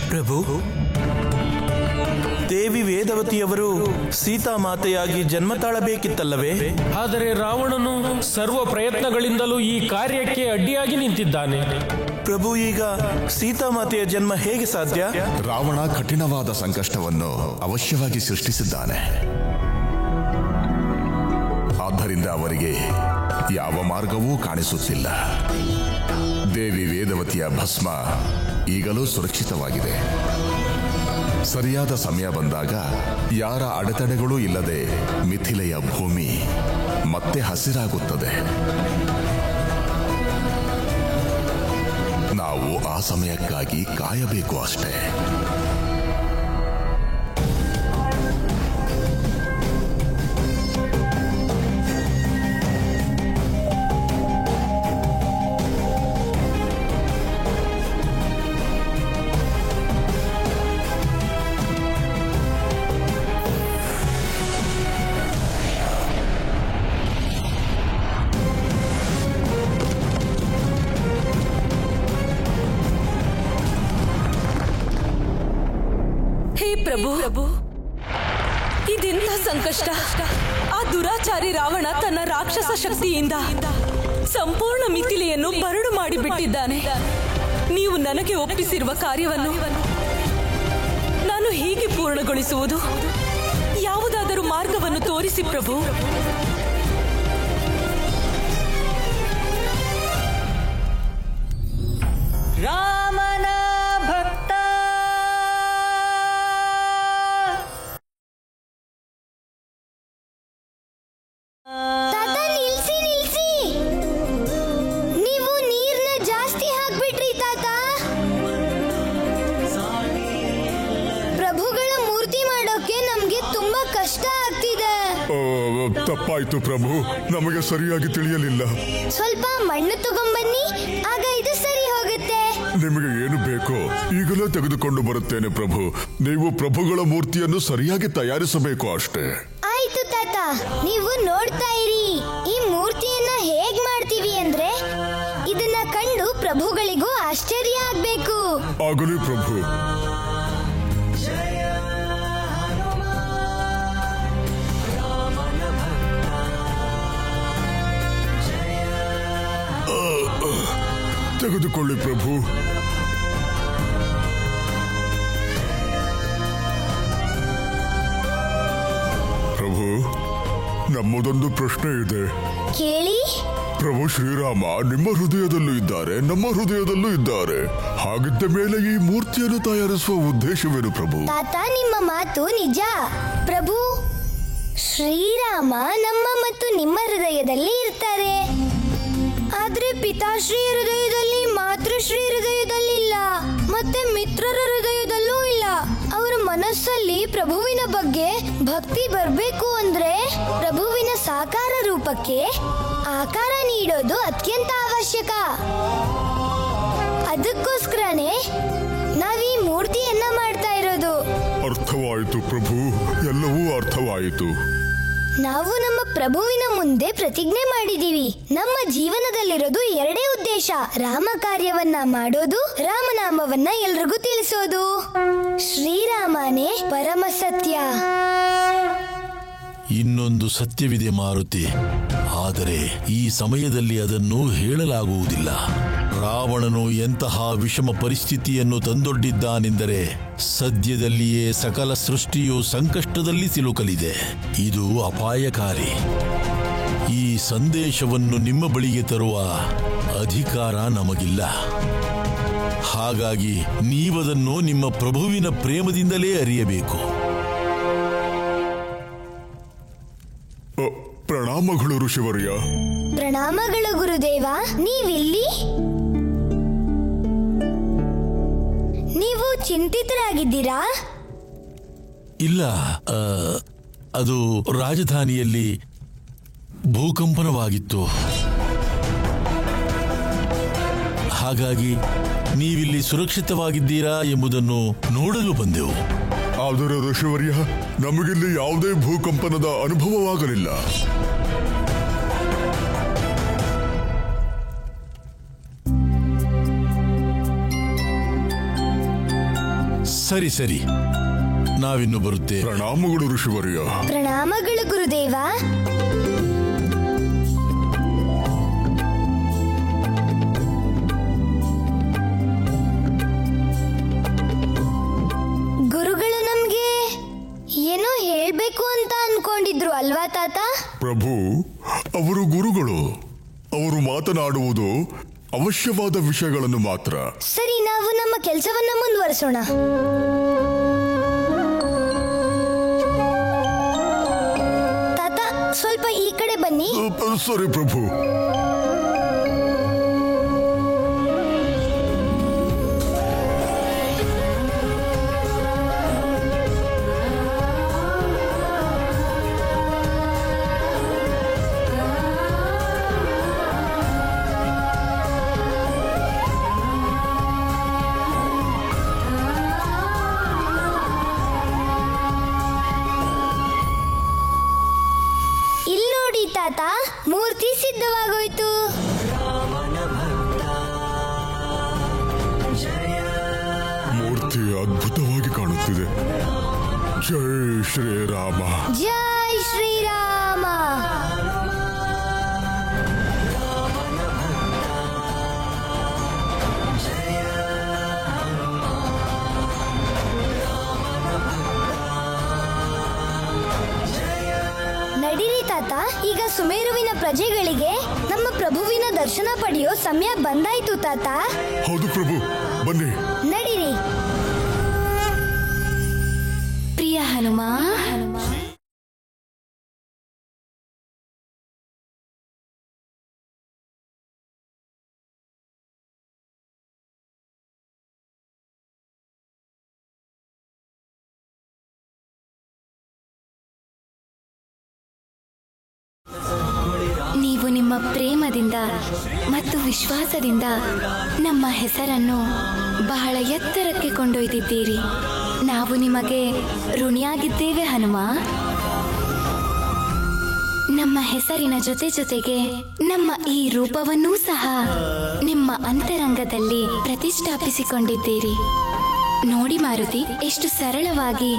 ಪ್ರಭು, ದೇವಿ ವೇದವತಿಯವರು ಸೀತಾಮಾತೆಯಾಗಿ ಜನ್ಮ ತಾಳಬೇಕಿತ್ತಲ್ಲವೇ? ಆದರೆ ರಾವಣನು ಸರ್ವ ಪ್ರಯತ್ನಗಳಿಂದಲೂ ಈ ಕಾರ್ಯಕ್ಕೆ ಅಡ್ಡಿಯಾಗಿ ನಿಂತಿದ್ದಾನೆ. ಪ್ರಭು, ಈಗ ಸೀತಾಮಾತೆಯ ಜನ್ಮ ಹೇಗೆ ಸಾಧ್ಯ? ರಾವಣ ಕಠಿಣವಾದ ಸಂಕಷ್ಟವನ್ನು ಅವಶ್ಯವಾಗಿ ಸೃಷ್ಟಿಸಿದ್ದಾನೆ. ಆದ್ದರಿಂದ ಅವರಿಗೆ ಯಾವ ಮಾರ್ಗವೂ ಕಾಣಿಸುತ್ತಿಲ್ಲ. ದೇವಿ ವೇದವತಿಯ ಭಸ್ಮ ಈಗಲೂ ಸುರಕ್ಷಿತವಾಗಿದೆ. ಸರಿಯಾದ ಸಮಯ ಬಂದಾಗ ಯಾರ ಅಡೆತಡೆಗಳೂ ಇಲ್ಲದೆ ಮಿಥಿಲೆಯ ಭೂಮಿ ಮತ್ತೆ ಹಸಿರಾಗುತ್ತದೆ. ನಾವು ಆ ಸಮಯಕ್ಕಾಗಿ ಕಾಯಬೇಕು ಅಷ್ಟೇ. ಪ್ರಭು, ಇದೆಂಥ ಸಂಕಷ್ಟ! ಆ ದುರಾಚಾರಿ ರಾವಣ ತನ್ನ ರಾಕ್ಷಸ ಶಕ್ತಿಯಿಂದ ಸಂಪೂರ್ಣ ಮಿಥಿಲೆಯನ್ನು ಬರಡು ಮಾಡಿಬಿಟ್ಟಿದ್ದಾನೆ. ನೀವು ನನಗೆ ಒಪ್ಪಿಸಿರುವ ಕಾರ್ಯವನ್ನು ನಾನು ಹೇಗೆ ಪೂರ್ಣಗೊಳಿಸುವುದು? ಯಾವುದಾದರೂ ಮಾರ್ಗವನ್ನು ತೋರಿಸಿ ಪ್ರಭು. ರಾಮನ ಭಕ್ತ ತಾತ, ನಿಲ್ಸಿ. ನೀವು ನೀರ್ನ ಜಾಸ್ತಿ ಹಾಕ್ಬಿಟ್ರಿ ತಾತ. ಪ್ರಭುಗಳ ಮೂರ್ತಿ ಮಾಡೋಕೆ ನಮ್ಗೆ ತುಂಬಾ ಕಷ್ಟ ಆಗ್ತಿದೆ. ತಪ್ಪಾಯ್ತು ಪ್ರಭು, ನಮಗೆ ಸರಿಯಾಗಿ ತಿಳಿಯಲಿಲ್ಲ. ಸ್ವಲ್ಪ ಮಣ್ಣು ತಗೊಂಬನ್ನಿ, ಆಗ ಇದು ಸರಿ ಹೋಗುತ್ತೆ. ನಿಮಗೆ ಏನು ಬೇಕೋ ಈಗಲೇ ತೆಗೆದುಕೊಂಡು ಬರುತ್ತೇನೆ ಪ್ರಭು. ನೀವು ಪ್ರಭುಗಳ ಮೂರ್ತಿಯನ್ನು ಸರಿಯಾಗಿ ತಯಾರಿಸಬೇಕು ಅಷ್ಟೇ. ಆಯ್ತು ತಾತ, ನೀವು ನೋಡ್ತಾ ಇರಿ. ಈ ಮೂರ್ತಿಯನ್ನ ಹೇಗ್ ಮಾಡ್ತೀವಿ ಅಂದ್ರೆ ಇದನ್ನ ಕಂಡು ಪ್ರಭುಗಳಿಗೂ ಆಶ್ಚರ್ಯ ಆಗ್ಬೇಕು. ಆಗಲಿ ಪ್ರಭು. ತೆಗೆದುಕೊಳ್ಳಿ ಪ್ರಭು. ಪ್ರಭು, ನಮ್ಮದೊಂದು ಪ್ರಶ್ನೆ ಇದೆ. ಕೇಳಿ. ಪ್ರಭು ಶ್ರೀರಾಮ ನಿಮ್ಮ ಹೃದಯದಲ್ಲೂ ಇದ್ದಾರೆ, ನಮ್ಮ ಹೃದಯದಲ್ಲೂ ಇದ್ದಾರೆ. ಹಾಗಿದ್ದ ಮೇಲೆ ಈ ಮೂರ್ತಿಯನ್ನು ತಯಾರಿಸುವ ಉದ್ದೇಶವೇನು ಪ್ರಭು? ತಾತ, ನಿಮ್ಮ ಮಾತು ನಿಜ. ಪ್ರಭು ಶ್ರೀರಾಮ ನಮ್ಮ ಮತ್ತು ನಿಮ್ಮ ಹೃದಯದಲ್ಲಿ ಇರ್ತಾರೆ. ಆದ್ರೆ ಪಿತಾಶ್ರೀ ಹೃದಯದಲ್ಲಿ, ಮಾತೃಶ್ರೀ ಹೃದಯದಲ್ಲಿಲ್ಲ, ಮತ್ತೆ ಮಿತ್ರರ ಹೃದಯದಲ್ಲೂ ಇಲ್ಲ. ಅವರ ಮನಸ್ಸಲ್ಲಿ ಪ್ರಭುವಿನ ಬಗ್ಗೆ ಭಕ್ತಿ ಬರ್ಬೇಕು ಅಂದ್ರೆ ಪ್ರಭುವಿನ ಸಾಕಾರ ರೂಪಕ್ಕೆ ಆಕಾರ ನೀಡೋದು ಅತ್ಯಂತ ಅವಶ್ಯಕ. ಅದಕ್ಕೋಸ್ಕರನೇ ನಾವೀ ಮೂರ್ತಿಯನ್ನ ಮಾಡ್ತಾ ಇರೋದು. ಅರ್ಥವಾಯಿತು ಪ್ರಭು, ಎಲ್ಲವೂ ಅರ್ಥವಾಯಿತು. ನಾವು ನಮ್ಮ ಪ್ರಭುವಿನ ಮುಂದೆ ಪ್ರತಿಜ್ಞೆ ಮಾಡಿದೀವಿ. ನಮ್ಮ ಜೀವನದಲ್ಲಿರೋದು ಎರಡೇ ಉದ್ದೇಶ: ರಾಮ ಕಾರ್ಯವನ್ನ ಮಾಡೋದು, ರಾಮನಾಮವನ್ನ ಎಲ್ರಿಗೂ ತಿಳಿಸೋದು. ಶ್ರೀರಾಮನೇ ಪರಮ ಸತ್ಯ. ಇನ್ನೊಂದು ಸತ್ಯವಿದೆ ಮಾರುತಿ, ಆದರೆ ಈ ಸಮಯದಲ್ಲಿ ಅದನ್ನು ಹೇಳಲಾಗುವುದಿಲ್ಲ. ರಾವಣನು ಎಂತಹ ವಿಷಮ ಪರಿಸ್ಥಿತಿಯನ್ನು ತಂದೊಡ್ಡಿದ್ದಾನೆಂದರೆ ಸದ್ಯದಲ್ಲಿಯೇ ಸಕಲ ಸೃಷ್ಟಿಯು ಸಂಕಷ್ಟದಲ್ಲಿ ಸಿಲುಕಲಿದೆ. ಇದು ಅಪಾಯಕಾರಿ. ಈ ಸಂದೇಶವನ್ನು ನಿಮ್ಮ ಬಳಿಗೆ ತರುವ ಅಧಿಕಾರ ನಮಗಿಲ್ಲ. ಹಾಗಾಗಿ ನೀವದನ್ನು ನಿಮ್ಮ ಪ್ರಭುವಿನ ಪ್ರೇಮದಿಂದಲೇ ಅರಿಯಬೇಕು. ಪ್ರಣಾಮಗಳು ಋಷಿವರ್ಯ. ಪ್ರಣಾಮಗಳು ಗುರುದೇವ. ನೀವಿಲ್ಲಿ? ನೀವು ಚಿಂತಿತರಾಗಿದ್ದೀರಾ? ಇಲ್ಲ, ಅದು ರಾಜಧಾನಿಯಲ್ಲಿ ಭೂಕಂಪನವಾಗಿತ್ತು. ಹಾಗಾಗಿ ನೀವಿಲ್ಲಿ ಸುರಕ್ಷಿತವಾಗಿದ್ದೀರಾ ಎಂಬುದನ್ನು ನೋಡಲು ಬಂದೆವು. ಆದರೆ ಋಷಿವರ್ಯ, ನಮಗಿಲ್ಲಿ ಯಾವುದೇ ಭೂಕಂಪನದ ಅನುಭವವಾಗಲಿಲ್ಲ. ಸರಿ ಸರಿ, ನಾವಿನ್ನು ಬರುತ್ತೆ. ಪ್ರಣಾಮಗಳು ಋಷಿವರ್ಯ. ಪ್ರಣಾಮಗಳು ಗುರುದೇವ. ಗುರುಗಳು ನಮ್ಗೆ ಏನೋ ಹೇಳ್ಬೇಕು ಅಂತ ಅನ್ಕೊಂಡಿದ್ರು ಅಲ್ವಾ ತಾತ? ಪ್ರಭು, ಅವರು ಗುರುಗಳು. ಅವರು ಮಾತನಾಡುವುದು ಅವಶ್ಯವಾದ ವಿಷಯಗಳನ್ನು ಮಾತ್ರ. ಸರಿ, ನಾವು ನಮ್ಮ ಕೆಲಸವನ್ನ ಮುಂದುವರಿಸೋಣ. ತಾತ, ಸ್ವಲ್ಪ ಈ ಕಡೆ ಬನ್ನಿ. ಸರಿ ಪ್ರಭು. ತಾತ, ಮೂರ್ತಿ ಸಿದ್ಧವಾಗೋಯ್ತು. ಮೂರ್ತಿ ಅದ್ಭುತವಾಗಿ ಕಾಣುತ್ತಿದೆ. ಜೈ ಶ್ರೀರಾಮ. ಜೈ ಶ್ರೀರಾಮ. ನಡೀರಿ ತಾತ, ಈಗ ಸುಮೇರುವಿನ ಪ್ರಜೆಗಳಿಗೆ ನಮ್ಮ ಪ್ರಭುವಿನ ದರ್ಶನ ಪಡೆಯೋ ಸಮಯ ಬಂದಾಯ್ತು ತಾತ. ಹೌದು ಪ್ರಭು, ಬನ್ನಿ. ನಡೀರಿ. ಪ್ರಿಯ ಹನುಮ, ನೀವು ನಿಮ್ಮ ಪ್ರೇಮದಿಂದ ಮತ್ತು ವಿಶ್ವಾಸದಿಂದ ನಮ್ಮ ಹೆಸರನ್ನು ಬಹಳ ಎತ್ತರಕ್ಕೆ ಕೊಂಡೊಯ್ದಿದ್ದೀರಿ. ನಾವು ನಿಮಗೆ ಋಣಿಯಾಗಿದ್ದೇವೆ ಹನುಮ. ನಮ್ಮ ಹೆಸರಿನ ಜೊತೆ ಜೊತೆಗೆ ನಮ್ಮ ಈ ರೂಪವನ್ನೂ ಸಹ ನಿಮ್ಮ ಅಂತರಂಗದಲ್ಲಿ ಪ್ರತಿಷ್ಠಾಪಿಸಿಕೊಂಡಿದ್ದೀರಿ. ನೋಡಿ ಮಾರುತಿ, ಎಷ್ಟು ಸರಳವಾಗಿ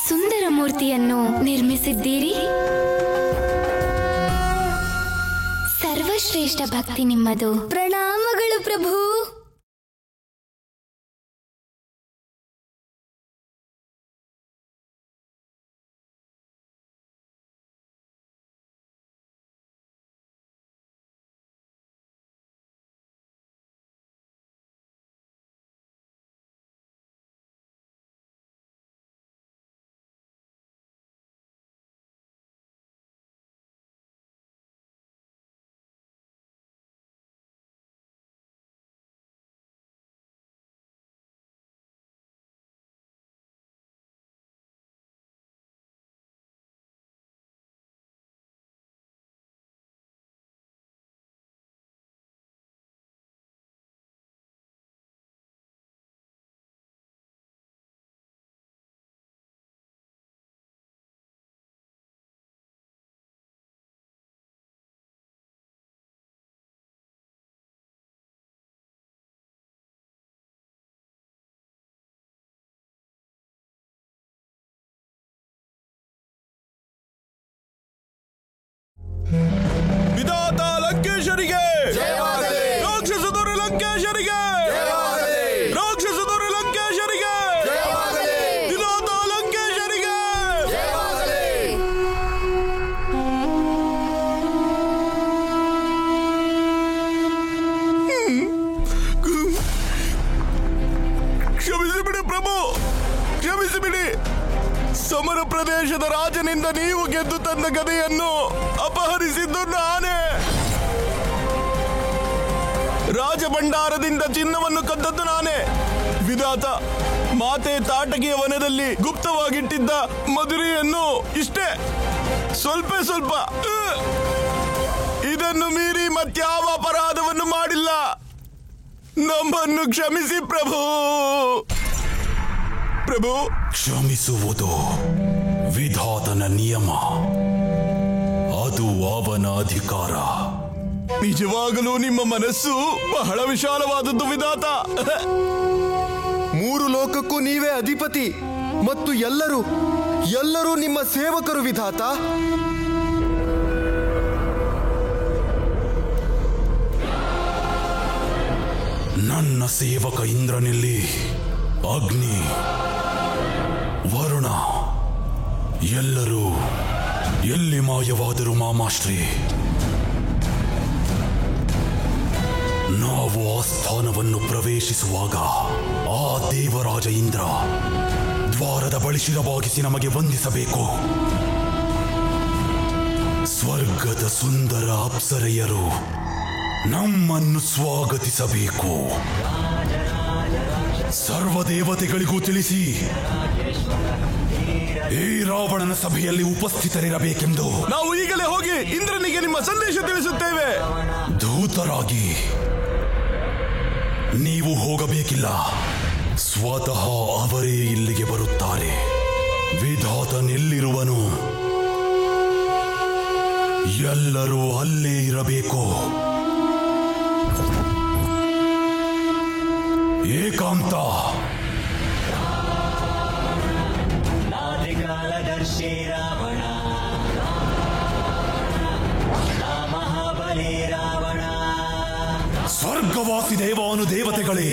ಸುಂದರ ಮೂರ್ತಿಯನ್ನು ನಿರ್ಮಿಸಿದ್ದೀರಿ. ಸರ್ವಶ್ರೇಷ್ಠ ಭಕ್ತಿ ನಿಮ್ಮದು. ಪ್ರಣಾಮಗಳು ಪ್ರಭು. ವಿಧಾತ ಲಂಕೇಶರಿಗೆ, ರಾಕ್ಷಸದೊರೆ ಲಂಕೇಶರಿಗೆ, ರಾಕ್ಷಸದೊರೆ ಲಂಕೇಶರಿಗೆ, ವಿಧಾತ ಲಂಕೇಶರಿಗೆ. ಕ್ಷಮಿಸಿಬಿಡಿ ಪ್ರಭು, ಕ್ಷಮಿಸಿಬಿಡಿ. ಸಮರ ಪ್ರದೇಶದ ರಾಜನಿಂದ ನೀವು ಗೆದ್ದು ತಂದ ಗದೆಯನ್ನು ಅಪಹರಿಸಿದ್ದು ನಾನೇ. ರಾಜಭಂಡಾರದಿಂದ ಚಿನ್ನವನ್ನು ಕದ್ದದ್ದು ನಾನೇ. ವಿಧಾತ, ಮಾತೆ ತಾಟಕಿಯ ವನದಲ್ಲಿ ಗುಪ್ತವಾಗಿಟ್ಟಿದ್ದ ಮಧುರಿಯನ್ನು ಇಷ್ಟೇ, ಸ್ವಲ್ಪ ಸ್ವಲ್ಪ. ಇದನ್ನು ಮೀರಿ ಮತ್ಯಾವ ಅಪರಾಧವನ್ನು ಮಾಡಿಲ್ಲ. ನಮ್ಮನ್ನು ಕ್ಷಮಿಸಿ ಪ್ರಭು. ಪ್ರಭು, ಕ್ಷಮಿಸುವುದು ವಿಧಾತನ ನಿಯಮ, ಅದು ಅವನ ಅಧಿಕಾರ. ನಿಜವಾಗಲೂ ನಿಮ್ಮ ಮನಸ್ಸು ಬಹಳ ವಿಶಾಲವಾದದ್ದು ವಿಧಾತ. 3 ಲೋಕಕ್ಕೂ ನೀವೇ ಅಧಿಪತಿ ಮತ್ತು ಎಲ್ಲರೂ ನಿಮ್ಮ ಸೇವಕರು ವಿಧಾತ. ನನ್ನ ಸೇವಕ ಇಂದ್ರನಲ್ಲಿ ಅಗ್ನಿ, ವರುಣ ಎಲ್ಲರೂ ಎಲ್ಲಿ ಮಾಯವಾದರು ಮಾಮಾಶ್ರೀ? ನಾವು ಆ ಸ್ಥಾನವನ್ನು ಪ್ರವೇಶಿಸುವಾಗ ಆ ದೇವರಾಜ ಇಂದ್ರ ದ್ವಾರದ ಬಳಿ ಶಿರಬಾಗಿಸಿ ನಮಗೆ ವಂದಿಸಬೇಕು. ಸ್ವರ್ಗದ ಸುಂದರ ಅಪ್ಸರೆಯರು ನಮ್ಮನ್ನು ಸ್ವಾಗತಿಸಬೇಕು. ಸರ್ವದೇವತೆಗಳಿಗೂ ತಿಳಿಸಿ ಈ ರಾವಣನ ಸಭೆಯಲ್ಲಿ ಉಪಸ್ಥಿತರಿರಬೇಕೆಂದು ನಾವು ಈಗಲೇ ಹೋಗಿ ಇಂದ್ರನಿಗೆ ನಿಮ್ಮ ಸಂದೇಶ ತಿಳಿಸುತ್ತೇವೆ. ಧೂತರಾಗಿ ನೀವು ಹೋಗಬೇಕಿಲ್ಲ, ಸ್ವತಃ ಅವರೇ ಇಲ್ಲಿಗೆ ಬರುತ್ತಾರೆ. ವಿಧಾತನೆಲ್ಲಿರುವನು? ಎಲ್ಲರೂ ಅಲ್ಲೇ ಇರಬೇಕು. ಏಕಾಂತ. ನಾದಿಕಾಲದರ್ಶಿ ರಾವಣ, ಮಹಾಬಲಿ ರಾವಣ. ಸ್ವರ್ಗವಾಸಿ ದೇವಾನು ದೇವತೆಗಳೇ,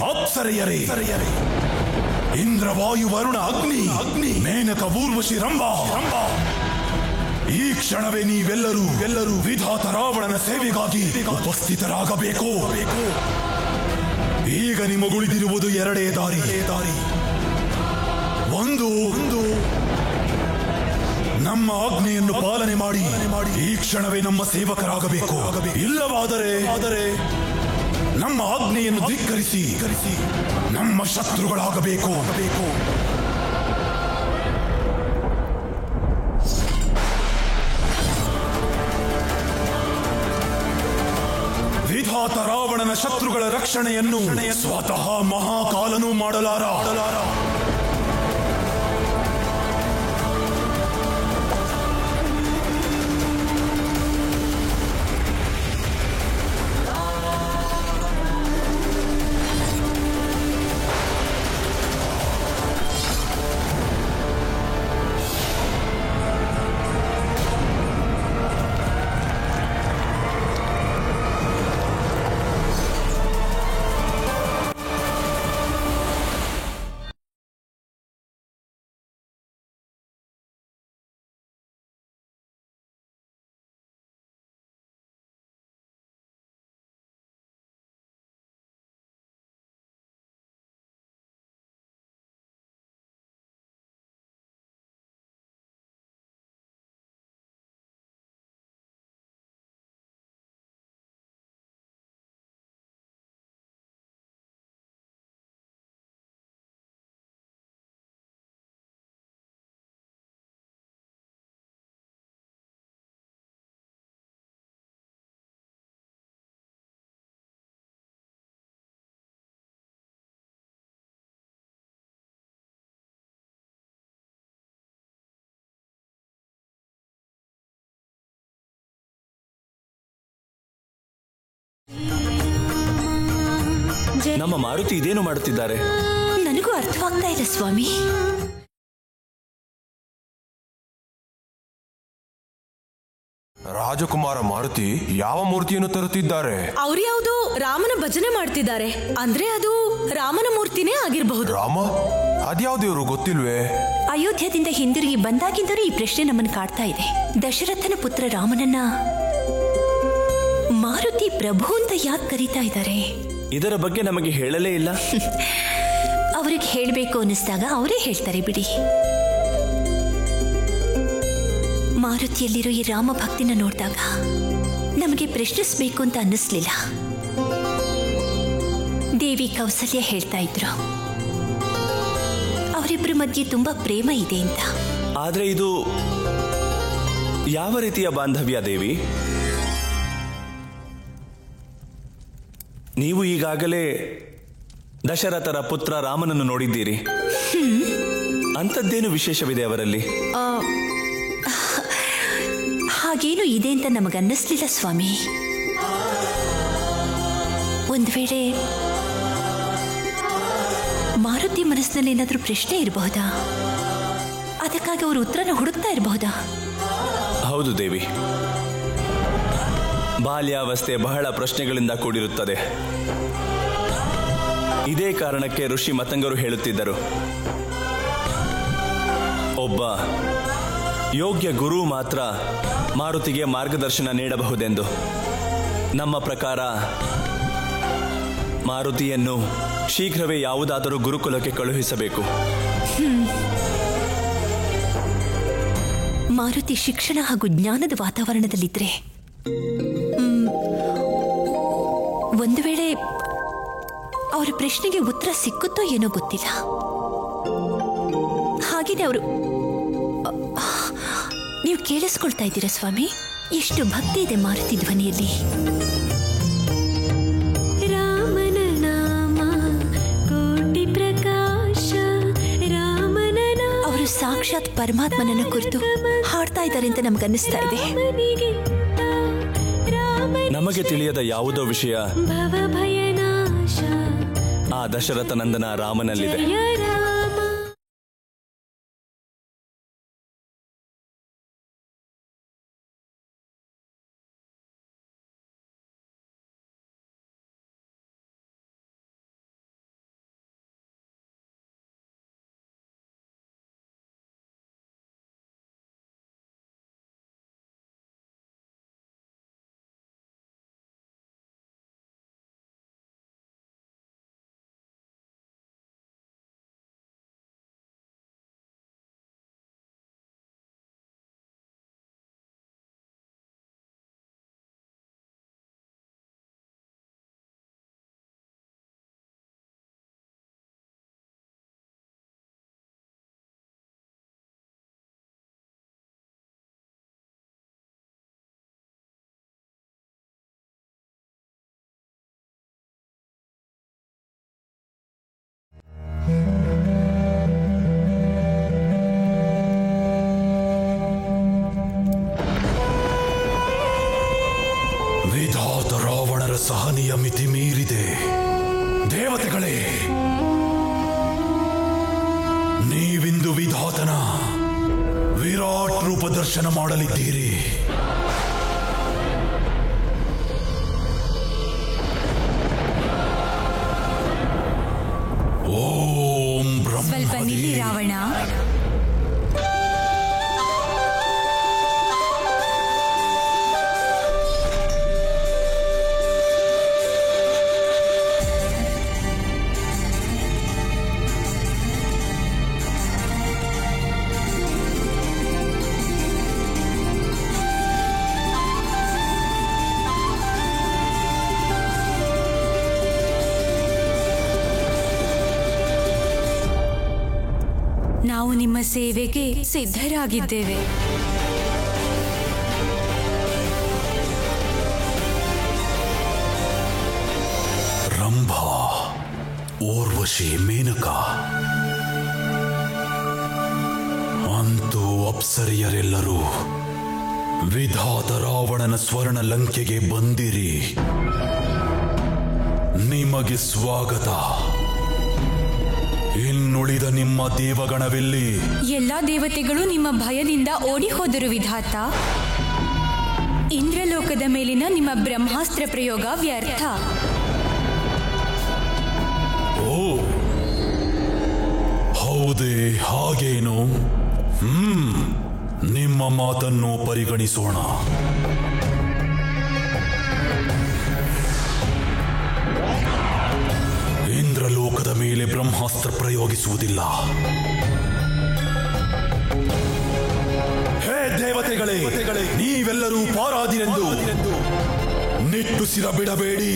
ಅಪ್ಸರೆಯರೇ, ಇಂದ್ರ, ವಾಯು, ವರುಣ, ಅಗ್ನಿ, ಮೇನಕ, ಊರ್ವಶಿ, ರಂಭಾ, ಈ ಕ್ಷಣವೇ ನೀವೆಲ್ಲರೂ ವಿಧಾತ ರಾವಣನ ಸೇವೆಗಾಗಿ ಉಪಸ್ಥಿತರಾಗಬೇಕು. ಈಗ ನಿಮಗುಳಿದಿರುವುದು ಎರಡೇ ದಾರಿ. ಒಂದು, ನಮ್ಮ ಆಜ್ಞೆಯನ್ನು ಪಾಲನೆ ಮಾಡಿ ಈ ಕ್ಷಣವೇ ನಮ್ಮ ಸೇವಕರಾಗಬೇಕು. ಇಲ್ಲವಾದರೆ ನಮ್ಮ ಆಜ್ಞೆಯನ್ನು ಧಿಕ್ಕರಿಸಿ ನಮ್ಮ ಶತ್ರುಗಳಾಗಬೇಕು. ವಿಧಾತ ರಾವಣನ ಶತ್ರುಗಳ ರಕ್ಷಣೆಯನ್ನು ಸ್ವತಃ ಮಹಾಕಾಲನೂ ಮಾಡಲಾರ. ನಮ್ಮ ಮಾರುತಿ ಇದೇನು ಮಾಡುತ್ತಿದ್ದಾರೆ? ನನಗೂ ಅರ್ಥವಾಗ್ತಾ ಇದೆ ಸ್ವಾಮಿ. ರಾಜಕುಮಾರ ಮಾರುತಿ ಯಾವ ಮೂರ್ತಿಯನ್ನು ತರುತ್ತಿದ್ದಾರೆ? ಅವ್ರು ಯಾವುದು ರಾಮನ ಭಜನೆ ಮಾಡ್ತಿದ್ದಾರೆ. ಅಂದ್ರೆ ಅದು ರಾಮನ ಮೂರ್ತಿನೇ ಆಗಿರಬಹುದು. ರಾಮ? ಅದ್ಯಾವ ದೇವರು ಗೊತ್ತಿಲ್ವೇ? ಅಯೋಧ್ಯದಿಂದ ಹಿಂದಿರುಗಿ ಬಂದಾಗಿದ್ದರೂ ಈ ಪ್ರಶ್ನೆ ನಮ್ಮನ್ನು ಕಾಡ್ತಾ ಇದೆ. ದಶರಥನ ಪುತ್ರ ರಾಮನನ್ನ ಮಾರುತಿ ಪ್ರಭು ಅಂತ ಯಾಕೆ ಕರೀತಾ ಇದ್ದಾರೆ? ಇದರ ಬಗ್ಗೆ ನಮಗೆ ಹೇಳಲೇ ಇಲ್ಲ. ಅವ್ರಿಗೆ ಹೇಳಬೇಕು ಅನ್ನಿಸ್ದಾಗ ಅವರೇ ಹೇಳ್ತಾರೆ ಬಿಡಿ. ಮಾರುತಿಯಲ್ಲಿರೋ ಈ ರಾಮ ಭಕ್ತಿನ ನೋಡಿದಾಗ ನಮಗೆ ಪ್ರಶ್ನಿಸಬೇಕು ಅಂತ ಅನ್ನಿಸ್ಲಿಲ್ಲ. ದೇವಿ ಕೌಸಲ್ಯ ಹೇಳ್ತಾ ಇದ್ರು ಅವರಿಬ್ಬರ ಮಧ್ಯೆ ತುಂಬಾ ಪ್ರೇಮ ಇದೆ ಅಂತ. ಆದ್ರೆ ಇದು ಯಾವ ರೀತಿಯ ಬಾಂಧವ್ಯ ದೇವಿ? ನೀವು ಈಗಾಗಲೇ ದಶರಥರ ಪುತ್ರ ರಾಮನನ್ನು ನೋಡಿದ್ದೀರಿ. ಅಂಥದ್ದೇನು ವಿಶೇಷವಿದೆ ಅವರಲ್ಲಿ? ಹಾಗೇನು ಇದೆ ಅಂತ ನಮಗನ್ನಿಸ್ಲಿಲ್ಲ ಸ್ವಾಮಿ. ಒಂದು ವೇಳೆ ಮಾರುತಿ ಮನಸ್ಸಿನಲ್ಲಿ ಏನಾದ್ರೂ ಪ್ರಶ್ನೆ ಇರಬಹುದಾ? ಅದಕ್ಕಾಗಿ ಅವರು ಉತ್ತರನ ಹುಡುಕ್ತಾ ಇರಬಹುದಾ? ಹೌದು ದೇವಿ, ಬಾಲ್ಯಾವಸ್ಥೆ ಬಹಳ ಪ್ರಶ್ನೆಗಳಿಂದ ಕೂಡಿರುತ್ತದೆ. ಇದೇ ಕಾರಣಕ್ಕೆ ಋಷಿ ಮತಂಗರು ಹೇಳುತ್ತಿದ್ದರು, ಒಬ್ಬ ಯೋಗ್ಯ ಗುರು ಮಾತ್ರ ಮಾರುತಿಗೆ ಮಾರ್ಗದರ್ಶನ ನೀಡಬಹುದೆಂದು. ನಮ್ಮ ಪ್ರಕಾರ ಮಾರುತಿಯನ್ನು ಶೀಘ್ರವೇ ಯಾವುದಾದರೂ ಗುರುಕುಲಕ್ಕೆ ಕಳುಹಿಸಬೇಕು. ಮಾರುತಿ ಶಿಕ್ಷಣ ಹಾಗೂ ಜ್ಞಾನದ ವಾತಾವರಣದಲ್ಲಿದ್ರೆ ಒಂದು ವೇಳೆ ಅವರ ಪ್ರಶ್ನೆಗೆ ಉತ್ತರ ಸಿಕ್ಕುತ್ತೋ ಏನೋ ಗೊತ್ತಿಲ್ಲ. ಹಾಗೇನೆ ಅವರು ನೀವು ಕೇಳಿಸ್ಕೊಳ್ತಾ ಇದ್ದೀರಾ ಸ್ವಾಮಿ? ಎಷ್ಟು ಭಕ್ತಿ ಇದೆ ಮಾರುತಿ ಧ್ವನಿಯಲ್ಲಿ. ರಾಮನ ನಾಮ ಕೋಟಿ ಪ್ರಕಾಶ, ರಾಮನ ಅವರು ಸಾಕ್ಷಾತ್ ಪರಮಾತ್ಮನನ್ನ ಕುರಿತು ಹಾಡ್ತಾ ಇದ್ದಾರೆ ಅಂತ ನಮ್ಗನ್ನಿಸ್ತಾ ಇದೆ. ನಮಗೆ ತಿಳಿಯದ ಯಾವುದೋ ವಿಷಯ ಆ ದಶರಥ ನಂದನ ರಾಮನಲ್ಲಿದೆ. ವಿಧಾತ ರಾವಣರ ಸಹನೆಯ ಮಿತಿ ಮೀರಿದೆ. ದೇವತೆಗಳೇ, ನೀವಿಂದು ವಿಧಾತನ ವಿರಾಟ್ ರೂಪ ದರ್ಶನ ಮಾಡಲಿದ್ದೀರಿ. ಓಂ ಬ್ರಹ್ಮ. ಸ್ವಲ್ಪ ನಿಲ್ಲಿ ರಾವಣ. ನಾವು ನಿಮ್ಮ ಸೇವೆಗೆ ಸಿದ್ಧರಾಗಿದ್ದೇವೆ. ರಂಭಾ, ಓರ್ವಶಿ, ಮೇನಕ, ಅಂತೂ ಅಪ್ಸರಿಯರೆಲ್ಲರೂ ವಿಧಾತ ರಾವಣನ ಸ್ವರ್ಣ ಲಂಕೆಗೆ ಬಂದಿರಿ. ನಿಮಗೆ ಸ್ವಾಗತ. ಇನ್ನುಳಿದ ನಿಮ್ಮ ದೇವಗಣವೆಲ್ಲಿ? ಎಲ್ಲಾ ದೇವತೆಗಳು ನಿಮ್ಮ ಭಯದಿಂದ ಓಡಿ ಹೋದರು ವಿಧಾತ. ಇಂದ್ರಲೋಕದ ಮೇಲಿನ ನಿಮ್ಮ ಬ್ರಹ್ಮಾಸ್ತ್ರ ಪ್ರಯೋಗ ವ್ಯರ್ಥ. ಓ, ಹೌದೇ? ಹಾಗೇನು? ನಿಮ್ಮ ಮಾತನ್ನು ಪರಿಗಣಿಸೋಣ. ಇಂದ್ರಲೋಕದ ಮೇಲೆ ಬ್ರಹ್ಮಾಸ್ತ್ರ ಪ್ರಯೋಗಿಸುವುದಿಲ್ಲ. ಹೇ ದೇವತೆಗಳೇ, ನೀವೆಲ್ಲರೂ ಪಾರಾದಿರೆಂದು ನಿಟ್ಟುಸಿರ ಬಿಡಬೇಡಿ.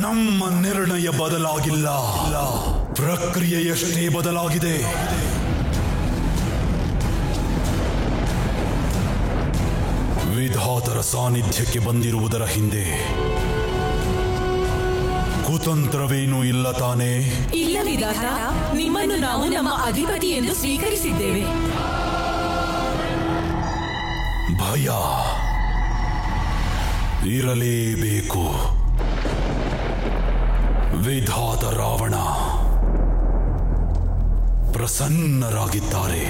ನಮ್ಮ ನಿರ್ಣಯ ಬದಲಾಗಿಲ್ಲ, ಪ್ರಕ್ರಿಯೆಯಷ್ಟೇ ಬದಲಾಗಿದೆ. ವಿಧಾತರ ಸಾನ್ನಿಧ್ಯಕ್ಕೆ ಬಂದಿರುವುದರ ಹಿಂದೆ ಕುತಂತ್ರವೇನೂ ಇಲ್ಲ ತಾನೇ? ಇಲ್ಲ ವಿಧಾತ, ನಿಮ್ಮನ್ನು ನಾವು ನಮ್ಮ ಅಧಿಪತಿ ಎಂದು ಸ್ವೀಕರಿಸಿದ್ದೇವೆ. ಭಯ ಇರಲೇಬೇಕು. ವಿಧಾತ ರಾವಣ ಪ್ರಸನ್ನರಾಗಿದ್ದಾರೆ.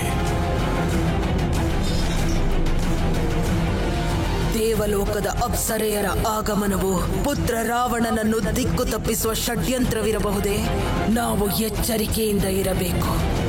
ದೇವಲೋಕದ ಅಪ್ಸರೆಯರ ಆಗಮನವು ಪುತ್ರ ರಾವಣನನ್ನು ದಿಕ್ಕು ತಪ್ಪಿಸುವ ಷಡ್ಯಂತ್ರವಿರಬಹುದೇ? ನಾವು ಎಚ್ಚರಿಕೆಯಿಂದ ಇರಬೇಕು.